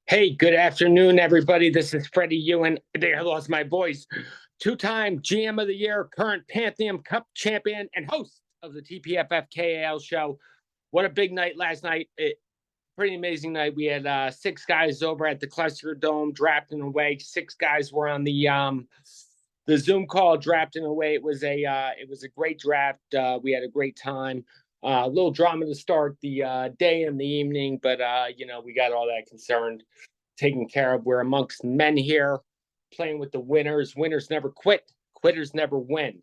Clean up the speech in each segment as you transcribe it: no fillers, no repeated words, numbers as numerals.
Hey, good afternoon, everybody. This is Freddie Ewan. I think I lost my voice. Two-time GM of the Year, current Pantheon Cup champion, and host of the TPFFKAL show. What a big night last night. Pretty amazing night. We had six guys over at the Cluster Dome drafting away. Six guys were on the Zoom call drafting away. It was a great draft. We had a great time. A little drama to start the day and the evening, but we got all that concerned taken care of. We're amongst men here, playing with the winners. Winners never quit. Quitters never win.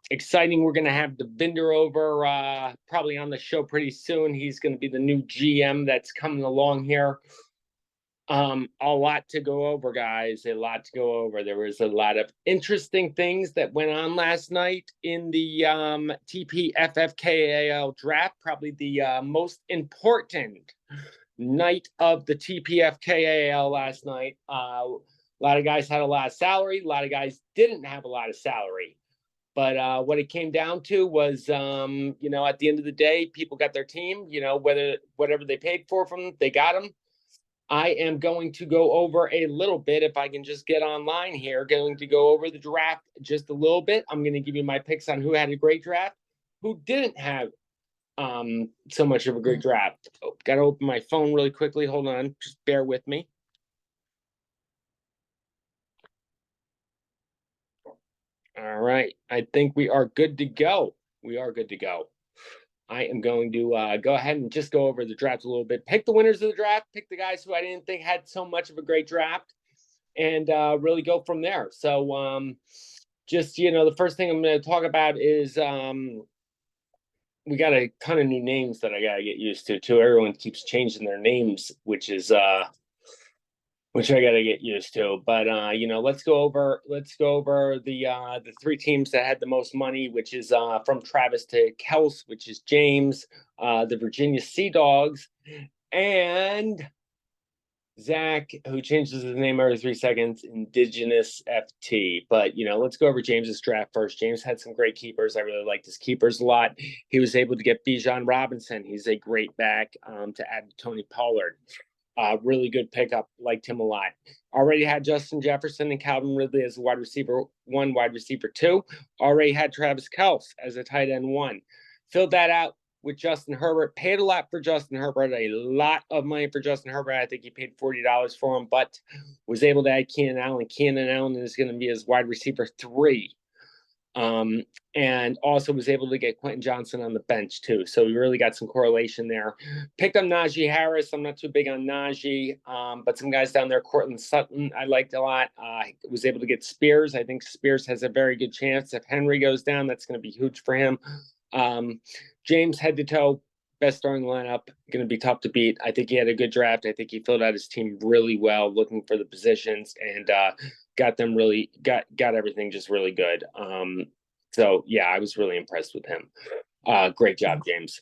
Exciting. We're going to have Devinder over probably on the show pretty soon. He's going to be the new GM that's coming along here. A lot to go over, guys. A lot to go over. There was a lot of interesting things that went on last night in the TPFFKAL draft. Probably the most important night of the TPFKAL last night. A lot of guys had a lot of salary. A lot of guys didn't have a lot of salary. But what it came down to was, at the end of the day, people got their team. Whatever they paid for from them, they got them. I am going to go over a little bit, if I can just get online here, going to go over the draft just a little bit. I'm going to give you my picks on who had a great draft, who didn't have so much of a great draft. Got to open my phone really quickly. Hold on. Just bear with me. All right. I think we are good to go. We are good to go. I am going to go ahead and just go over the draft a little bit. Pick the winners of the draft. Pick the guys who I didn't think had so much of a great draft, and really go from there. So the first thing I'm going to talk about is we got a ton of new names that I got to get used to too. Everyone keeps changing their names, which I got to get used to. But let's go over the three teams that had the most money, which is from Travis to Kels, which is James, the Virginia Sea Dogs, and Zach, who changes his name every 3 seconds, Indigenous FT. But let's go over James's draft first. James had some great keepers. I really liked his keepers a lot. He was able to get Bijan Robinson. He's a great back to add to Tony Pollard. Really good pickup. Liked him a lot. Already had Justin Jefferson and Calvin Ridley as a wide receiver 1, wide receiver 2. Already had Travis Kelce as a tight end 1. Filled that out with Justin Herbert. Paid a lot for Justin Herbert. A lot of money for Justin Herbert. I think he paid $40 for him, but was able to add Keenan Allen. Keenan Allen is going to be his wide receiver 3. And also was able to get Quentin Johnson on the bench too. So we really got some correlation there. Picked up Najee Harris. I'm not too big on Najee, but some guys down there, Cortland Sutton, I liked a lot. Was able to get Spears. I think Spears has a very good chance. If Henry goes down, that's going to be huge for him. James head to toe, best starting lineup, going to be tough to beat. I think he had a good draft. I think he filled out his team really well, looking for the positions, and got everything just really good. So yeah, I was really impressed with him. Great job, James.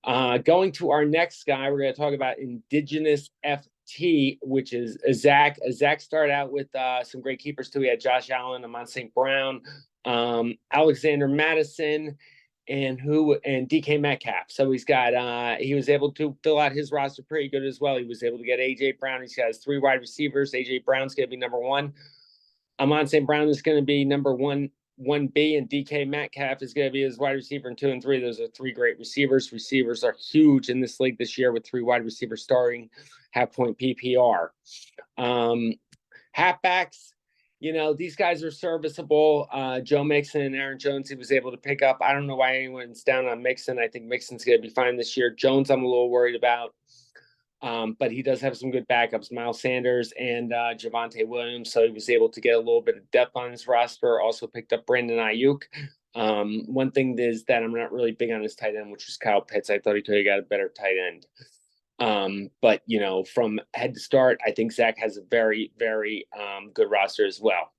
Going to our next guy, we're going to talk about Indigenous FT, which is Zach. Zach started out with some great keepers too. He had Josh Allen, Amon St. Brown, Alexander Madison, and DK Metcalf. So he was able to fill out his roster pretty good as well. He was able to get AJ Brown. He has 3 wide receivers. AJ Brown's going to be number 1. Amon St. Brown is going to be number 1B, and DK Metcalf is going to be his wide receiver in 2 and 3. Those are 3 great receivers. Receivers are huge in this league this year with 3 wide receivers starting half-point PPR. Halfbacks, these guys are serviceable. Joe Mixon and Aaron Jones, he was able to pick up. I don't know why anyone's down on Mixon. I think Mixon's going to be fine this year. Jones, I'm a little worried about. But he does have some good backups, Miles Sanders and Javonte Williams. So he was able to get a little bit of depth on his roster. Also picked up Brandon Ayuk. One thing is that I'm not really big on his tight end, which was Kyle Pitts. I thought he could have got a better tight end. But from head to start, I think Zach has a very, very good roster as well.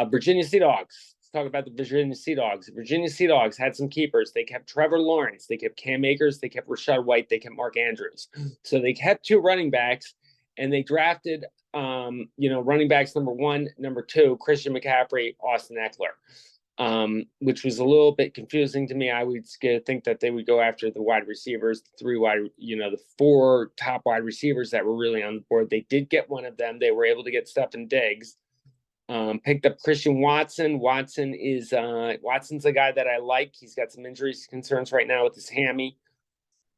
Virginia Sea Dogs. Let's talk about the Virginia Sea Dogs. Virginia Sea Dogs had some keepers. They kept Trevor Lawrence. They kept Cam Akers. They kept Rachaad White. They kept Mark Andrews. So they kept 2 running backs, and they drafted, running backs number 1, number 2, Christian McCaffrey, Austin Eckler. which was a little bit confusing to me. I would think that they would go after the wide receivers, the 4 top wide receivers that were really on the board. They did get one of them. They were able to get Stefon Diggs. Picked up Christian Watson. Watson's a guy that I like. He's got some injury concerns right now with his hammy.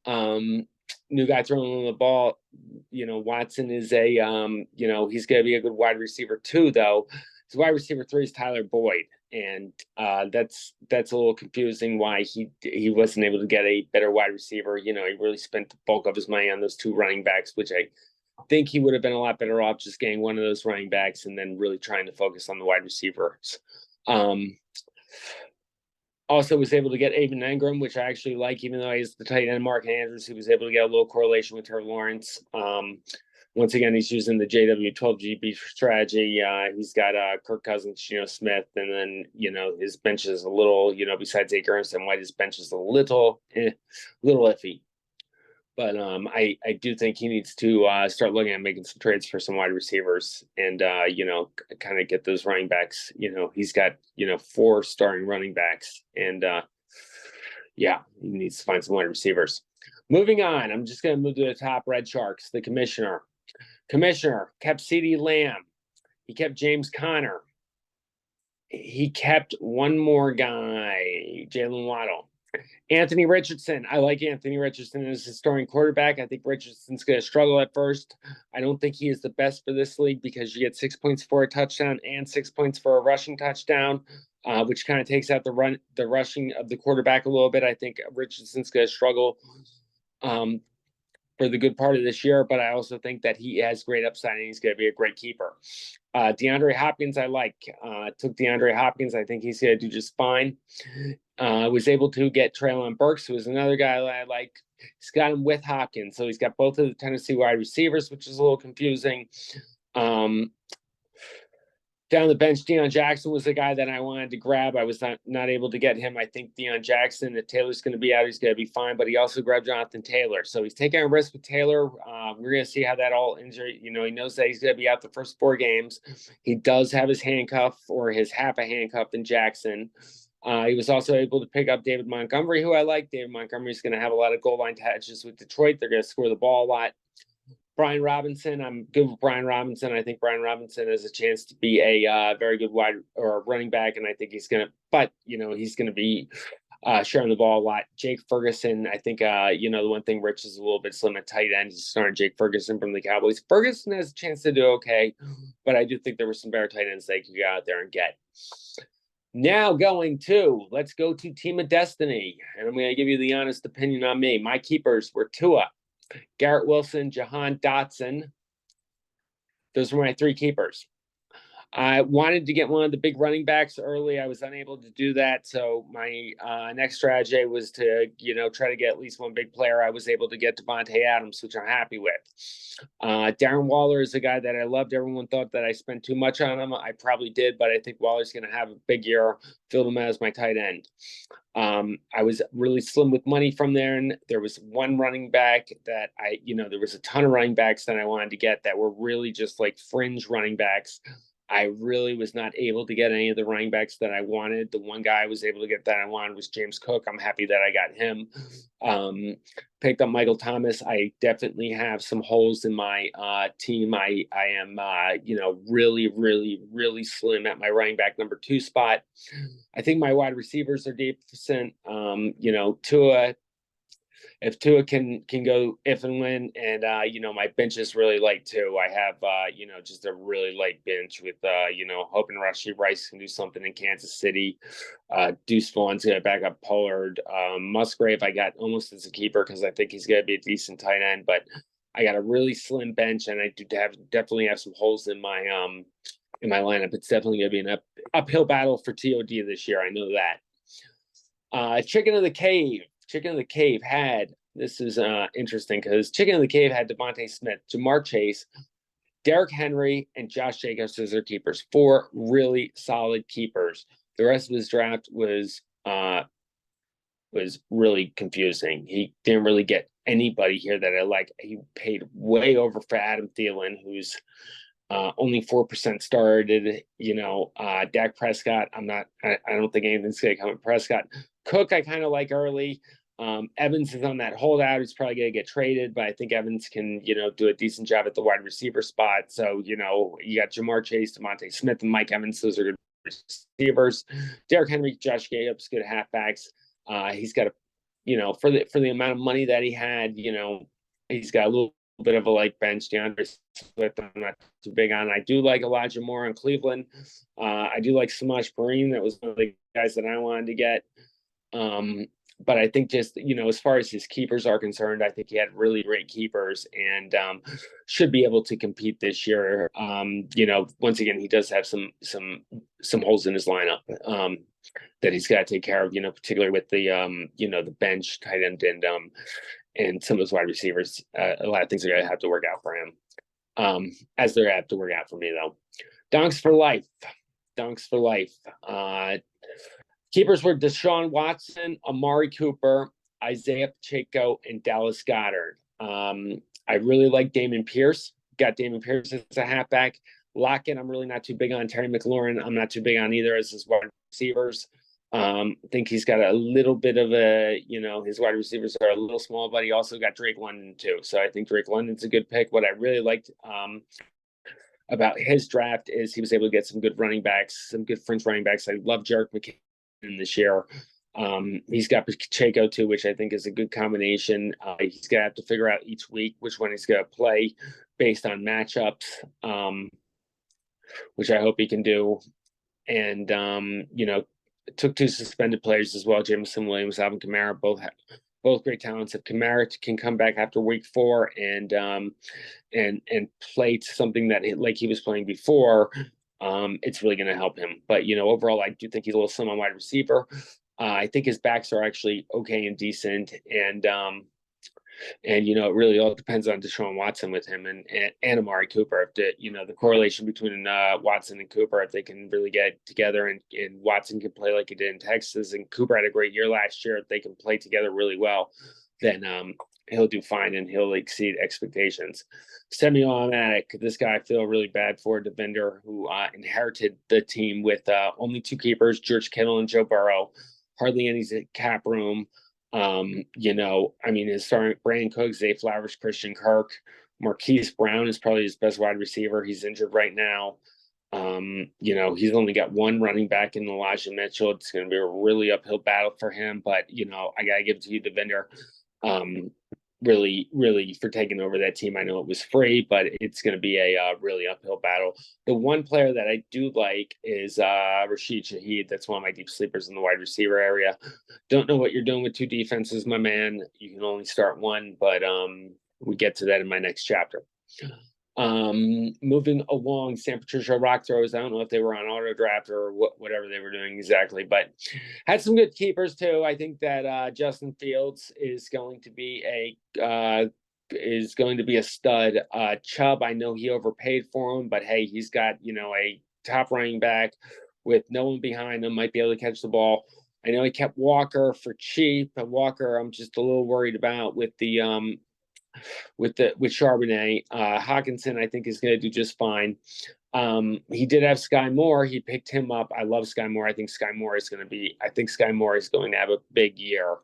New guy throwing the ball. Watson is he's going to be a good wide receiver too, though. His wide receiver 3 is Tyler Boyd, and that's a little confusing why he wasn't able to get a better wide receiver. He really spent the bulk of his money on those 2 running backs, which I think he would have been a lot better off just getting one of those running backs and then really trying to focus on the wide receivers. Also was able to get Evan Engram, which I actually like, even though he's the tight end Mark Andrews, who was able to get a little correlation with Trevor Lawrence. Once again, he's using the JW12GB strategy. He's got Kirk Cousins, Smith, and then, his bench is a little, besides Akers and White, his bench is a little iffy. But I do think he needs to start looking at making some trades for some wide receivers and, kind of get those running backs. He's got, 4 starting running backs. And, he needs to find some wide receivers. Moving on, I'm just going to move to the top Red Sharks, the commissioner. Commissioner kept CeeDee Lamb. He kept James Conner. He kept one more guy, Jalen Waddle. Anthony Richardson. I like Anthony Richardson as a starting quarterback. I think Richardson's going to struggle at first. I don't think he is the best for this league because you get 6 points for a touchdown and 6 points for a rushing touchdown, which kind of takes out the rushing of the quarterback a little bit. I think Richardson's going to struggle for the good part of this year, but I also think that he has great upside and he's going to be a great keeper. DeAndre Hopkins, I like. Took DeAndre Hopkins. I think he's going to do just fine. Was able to get Treylon Burks, who is another guy that I like. He's got him with Hopkins, so he's got both of the Tennessee wide receivers, which is a little confusing. Down the bench, Deion Jackson was the guy that I wanted to grab. I was not able to get him. I think Deion Jackson, if Taylor's going to be out, he's going to be fine. But he also grabbed Jonathan Taylor. So he's taking a risk with Taylor. We're going to see how that all injury, he knows that he's going to be out the first 4 games. He does have his handcuff or his half a handcuff in Jackson. He was also able to pick up David Montgomery, who I like. David Montgomery is going to have a lot of goal line touches with Detroit. They're going to score the ball a lot. Brian Robinson, I'm good with Brian Robinson. I think Brian Robinson has a chance to be a very good wide or running back, and I think he's going to be sharing the ball a lot. Jake Ferguson, I think, the one thing Rich is a little bit slim at tight end. He's starting Jake Ferguson from the Cowboys. Ferguson has a chance to do okay, but I do think there were some better tight ends they could get out there and get. Now let's go to Team of Destiny, and I'm going to give you the honest opinion on me. My keepers were Tua, Garrett Wilson, Jahan Dotson. Those were my 3 keepers. I wanted to get one of the big running backs early. I was unable to do that. So my next strategy was to, try to get at least one big player. I was able to get Devontae Adams, which I'm happy with. Darren Waller is a guy that I loved. Everyone thought that I spent too much on him. I probably did, but I think Waller's going to have a big year. Filled him as my tight end. I was really slim with money from there. And there was one running back that there was a ton of running backs that I wanted to get that were really just like fringe running backs. I really was not able to get any of the running backs that I wanted. The one guy I was able to get that I wanted was James Cook. I'm happy that I got him. Picked up Michael Thomas. I definitely have some holes in my team. I am, really, really, really slim at my running back number 2 spot. I think my wide receivers are decent. Tua. If Tua can go if and when, and my bench is really light too. I have just a really light bench with hoping Rashee Rice can do something in Kansas City. Deuce Vaughn's gonna back up Pollard. Musgrave I got almost as a keeper because I think he's gonna be a decent tight end, but I got a really slim bench and I do definitely have some holes in my lineup. It's definitely gonna be an uphill battle for TOD this year. I know that. Chicken of the Cave had, this is interesting because Chicken of the Cave had Devontae Smith, Jamar Chase, Derrick Henry, and Josh Jacobs as their keepers. 4 really solid keepers. The rest of his draft was really confusing. He didn't really get anybody here that I like. He paid way over for Adam Thielen, who's Only 4% started. Dak Prescott. I don't think anything's going to come with Prescott. Cook, I kind of like early. Evans is on that holdout. He's probably going to get traded, but I think Evans can, do a decent job at the wide receiver spot. So, you got Jamar Chase, DeMonte Smith, and Mike Evans. Those are good receivers. Derrick Henry, Josh Jacobs, good halfbacks. He's got for the amount of money that he had, he's got a little bit of a light bench. DeAndre Swift, I'm not too big on. I do like Elijah Moore in Cleveland. I do like Samaje Perine. That was one of the guys that I wanted to get. But I think just, as far as his keepers are concerned, I think he had really great keepers and should be able to compete this year. Once again, he does have some holes in his lineup that he's got to take care of, particularly with the, the bench, tight end, and some of those wide receivers. A lot of things are going to have to work out for him, as they're going to have to work out for me, though. Donks for life. Keepers were Deshaun Watson, Amari Cooper, Isaiah Pacheco, and Dallas Goedert. I really like Damon Pierce. Got Damon Pierce as a halfback. Lockett, I'm really not too big on. Terry McLaurin, I'm not too big on either as his wide receivers. I think he's got a little bit of his wide receivers are a little small, but he also got Drake London too. So I think Drake London's a good pick. What I really liked about his draft is he was able to get some good running backs, some good French running backs. I love Jerick McKinnon this year. He's got Pacheco too, which I think is a good combination. He's gonna have to figure out each week which one he's gonna play based on matchups, which I hope he can do. And took two suspended players as well, Jameson Williams, Alvin Kamara, both great talents. If Kamara can come back after week 4 and play something that like he was playing before, it's really going to help him. But overall, I do think he's a little slim on wide receiver. I think his backs are actually okay and decent, and it really all depends on Deshaun Watson with him and Amari Cooper. If the correlation between Watson and Cooper, if they can really get together and Watson can play like he did in Texas, and Cooper had a great year last year, if they can play together really well, then he'll do fine and he'll exceed expectations. Semi-automatic, this guy I feel really bad for, the vendor who inherited the team with only 2 keepers, George Kittle and Joe Burrow, hardly any cap room. His starting Brandon Cooks, Zay Flowers, Christian Kirk, Marquise Brown is probably his best wide receiver. He's injured right now. He's only got one running back in Elijah Mitchell. It's going to be a really uphill battle for him, but I gotta give it to you, the vendor. Really, really for taking over that team. I know it was free, but it's going to be a really uphill battle. The one player that I do like is Rashid Shaheed. That's one of my deep sleepers in the wide receiver area. Don't know what you're doing with 2 defenses, my man. You can only start one, but we get to that in my next chapter. Moving along, San Patricio Rock Throwers. I don't know if they were on auto draft or whatever they were doing exactly, but had some good keepers too. I think that Justin Fields is going to be a stud. Chubb, I know he overpaid for him, but hey, he's got a top running back with no one behind him, might be able to catch the ball. I know he kept Walker for cheap, but Walker I'm just a little worried about with Charbonnet. Hawkinson, I think, is going to do just fine. He did have Sky Moore. He picked him up. I love Sky Moore. I think Sky Moore is going to have a big year.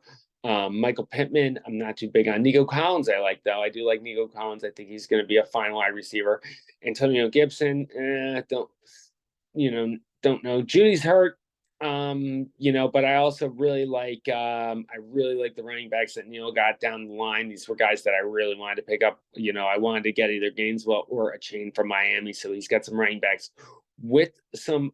Michael Pittman, I'm not too big on. Nico Collins, I like, though. I do like Nico Collins. I think he's going to be a fine wide receiver. Antonio Gibson, don't know. Judy's hurt. But I also really like the running backs that Neil got down the line. These were guys that I really wanted to pick up. I wanted to get either Gainesville or a chain from Miami. So he's got some running backs with some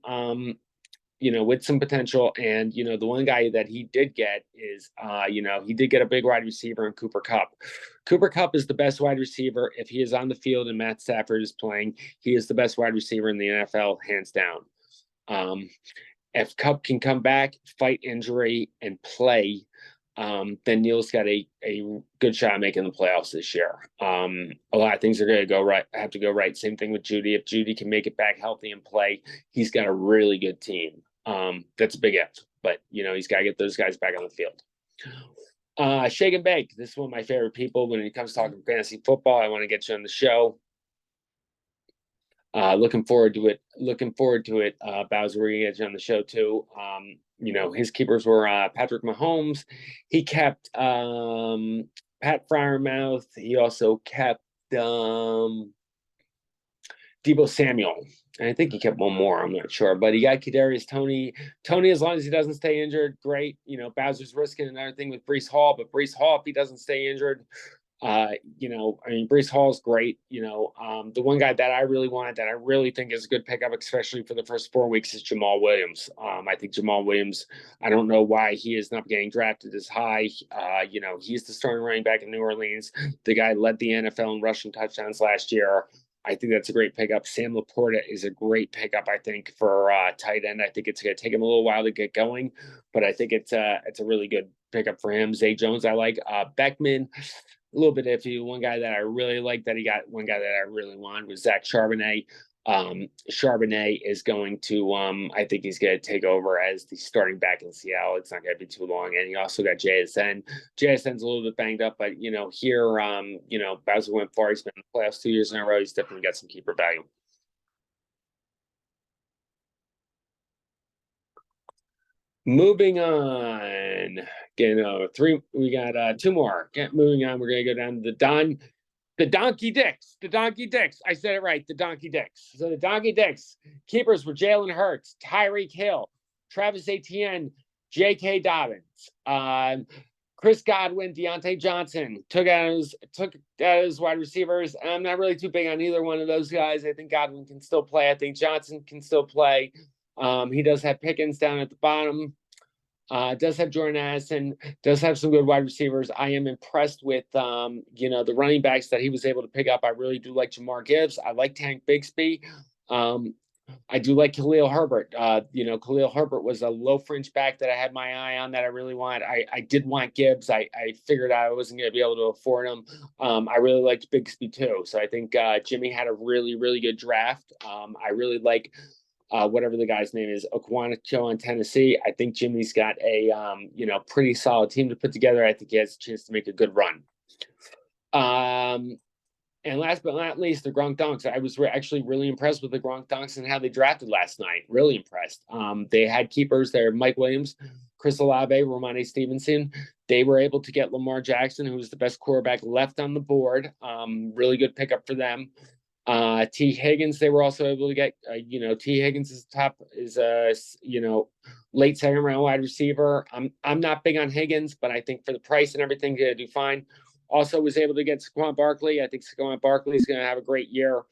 potential. And the one guy that he did get is he did get a big wide receiver in Cooper Kupp. Cooper Kupp is the best wide receiver. If he is on the field and Matt Stafford is playing, he is the best wide receiver in the NFL, hands down. If Kupp can come back, fight injury, and play, then Neil's got a good shot at making the playoffs this year. A lot of things are going to have to go right. Same thing with Judy. If Judy can make it back healthy and play, he's got a really good team. That's a big if, but he's got to get those guys back on the field. Shake and Bake. This is one of my favorite people when it comes to talking fantasy football. I want to get you on the show. Looking forward to it. Looking forward to it. Bowser, we're gonna get you on the show too. His keepers were Patrick Mahomes. He kept Pat Fryermouth. He also kept Debo Samuel. And I think he kept one more. I'm not sure, but he got Kadarius Toney. Toney, as long as he doesn't stay injured, great. Bowser's risking another thing with Breece Hall, but Breece Hall, if he doesn't stay injured, Breece Hall's great. The one guy that I really wanted, that I really think is a good pickup, especially for the first 4 weeks, is Jamal Williams. I think Jamal Williams, I don't know why he is not getting drafted as high. He's the starting running back in New Orleans. The guy led the NFL in rushing touchdowns last year. I think that's a great pickup. Sam Laporta is a great pickup, I think, for tight end. I think it's going to take him a little while to get going, but I think it's a really good pickup for him. Zay Jones, I like. Beckman, a little bit iffy. One guy that I really like that he got, one guy that I really wanted was Zach Charbonnet. Charbonnet is going to, I think he's going to take over as the starting back in Seattle. It's not going to be too long. And he also got JSN. JSN's a little bit banged up, but, here, Bowser went far. He's been in the playoffs 2 years in a row. He's definitely got some keeper value. Moving on. We got two more. Moving on, we're going to go down to the Donkey Dicks. The Donkey Dicks. I said it right. The Donkey Dicks. So the Donkey Dicks keepers were Jalen Hurts, Tyreek Hill, Travis Etienne, J.K. Dobbins, Chris Godwin, Deontay Johnson. Took out his wide receivers. I'm not really too big on either one of those guys. I think Godwin can still play. I think Johnson can still play. He does have Pickens down at the bottom. Does have Jordan Addison, does have some good wide receivers. I am impressed with, the running backs that he was able to pick up. I really do like Jamar Gibbs. I like Tank Bigsby. I do like Khalil Herbert. Khalil Herbert was a low fringe back that I had my eye on that I really wanted. I did want Gibbs. I figured out I wasn't going to be able to afford him. I really liked Bigsby too. So I think Jimmy had a really, really good draft. I really like whatever the guy's name is, Okwanacho in Tennessee. I think Jimmy's got a pretty solid team to put together. I think he has a chance to make a good run. And last but not least, the Gronk Donks. I was actually really impressed with the Gronk Donks and how they drafted last night. Really impressed. They had keepers there: Mike Williams, Chris Olave, Ramondre Stevenson. They were able to get Lamar Jackson, who was the best quarterback left on the board. Really good pickup for them. T. Higgins, they were also able to get, T. Higgins is late second round wide receiver. I'm not big on Higgins, but I think for the price and everything, they do fine. Also was able to get Saquon Barkley. I think Saquon Barkley is going to have a great year.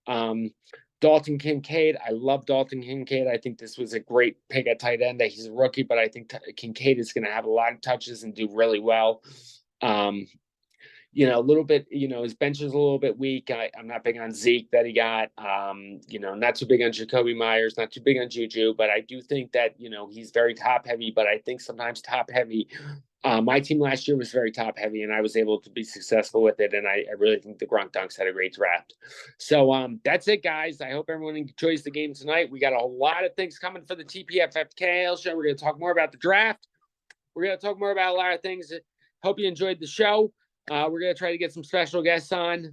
Dalton Kincaid, I love Dalton Kincaid. I think this was a great pick at tight end. He's a rookie, but I think Kincaid is going to have a lot of touches and do really well. A little bit, his bench is a little bit weak. I'm not big on Zeke that he got. Not too big on Jacoby Myers, not too big on Juju, but I do think that, he's very top heavy, but I think sometimes top heavy. My team last year was very top heavy, and I was able to be successful with it. And I really think the Gronk Dunks had a great draft. So that's it, guys. I hope everyone enjoys the game tonight. We got a lot of things coming for the TPFFKL show. We're going to talk more about the draft. We're going to talk more about a lot of things. Hope you enjoyed the show. We're going to try to get some special guests on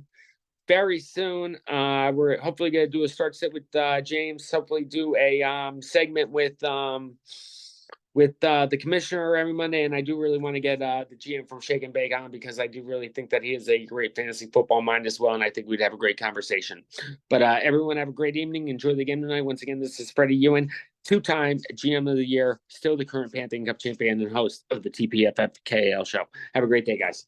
very soon. We're hopefully going to do a start sit with James, hopefully do a segment with the commissioner every Monday. And I do really want to get the GM from Shake and Bake on, because I do really think that he is a great fantasy football mind as well. And I think we'd have a great conversation. But everyone have a great evening. Enjoy the game tonight. Once again, this is Freddie Ewan, two-time GM of the year, still the current Pantheon Cup champion and host of the TPFFKL show. Have a great day, guys.